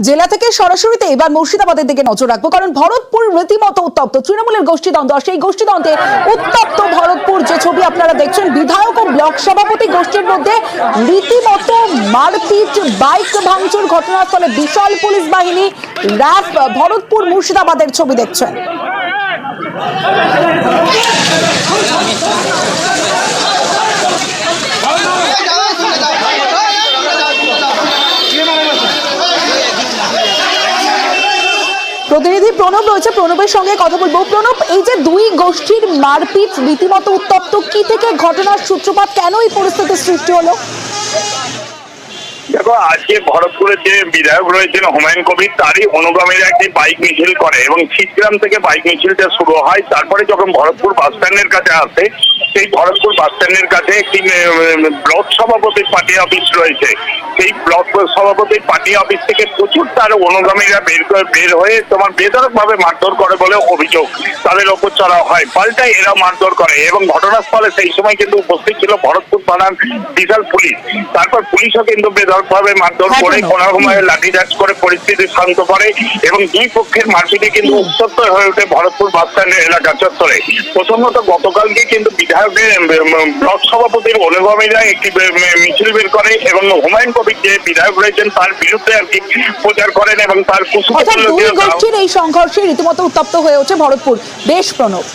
জেলা থেকে সরাসরিতে এবার মুর্শিদাবাদের দিকে নজর রাখবো, কারণ ভরতপুর রীতিমতো উত্তপ্ত। তৃণমূলের গোষ্ঠীদ্বন্দ্ব, আর সেই গোষ্ঠীদ্বন্দ্বে উত্তপ্ত ভরতপুর। যে ছবি আপনারা দেখছেন, বিধায়ক ও ব্লক সভাপতি গোষ্ঠীর মধ্যে রীতিমতো মারপিট, বাইক ভাঙচুর, ঘটনাস্থলে বিশাল পুলিশ বাহিনী, র্যাব। ভরতপুর মুর্শিদাবাদের ছবি দেখছেন। প্রতিনিধি প্রণব রয়েছে, প্রণবের সঙ্গে কথা বলবো। প্রণব, এই যে দুই গোষ্ঠীর মারপিট রীতিমতো উত্তপ্ত, কি থেকে ঘটনার সূত্রপাত, কেন এই পরিস্থিতির সৃষ্টি হলো? দেখো, আজকে ভরতপুরের যে বিধায়ক রয়েছেন হুমায়ুন কবির, তারই অনুগামীরা একটি বাইক মিছিল করে এবং শীতগ্রাম থেকে বাইক মিছিলটা শুরু হয়। তারপরে যখন ভরতপুর বাস স্ট্যান্ডের কাছে আসে, সেই ভরতপুর বাস স্ট্যান্ডের কাছে একটি ব্লক সভাপতির পার্টি অফিস রয়েছে। সেই ব্লক সভাপতির পার্টি অফিস থেকে প্রচুর তার অনুগামীরা বের হয়ে তোমার বেধড়কভাবে মারধর করে বলে অভিযোগ। তাদের ওপর চড়া হয়, পাল্টায় এরা মারধর করে এবং ঘটনাস্থলে সেই সময় কিন্তু উপস্থিত ছিল ভরতপুর থানার বিশাল পুলিশ। তারপর পুলিশও কিন্তু বেধড়কভাবে মারধর করে কোনো সময় লাঠিচার্জ করে পরিস্থিতি শান্ত করে এবং দুই পক্ষের মারপিটে কিন্তু উত্তপ্ত হয়ে ওঠে ভরতপুর বাস স্ট্যান্ডের এলাকা চত্বরে। প্রথমত গতকালকে কিন্তু বিধায়কের ব্লক সভাপতির অনুগামীরা একটি মিছিল বের করে এবং হুমায়ুন কবির যে বিধায়ক রয়েছেন তার বিরুদ্ধে আর কি প্রচার করেন এবং তার দুই গোষ্ঠীর এই সংঘর্ষে রীতিমতো উত্তপ্ত হয়ে ওঠে ভরতপুর। বেশ প্রণব।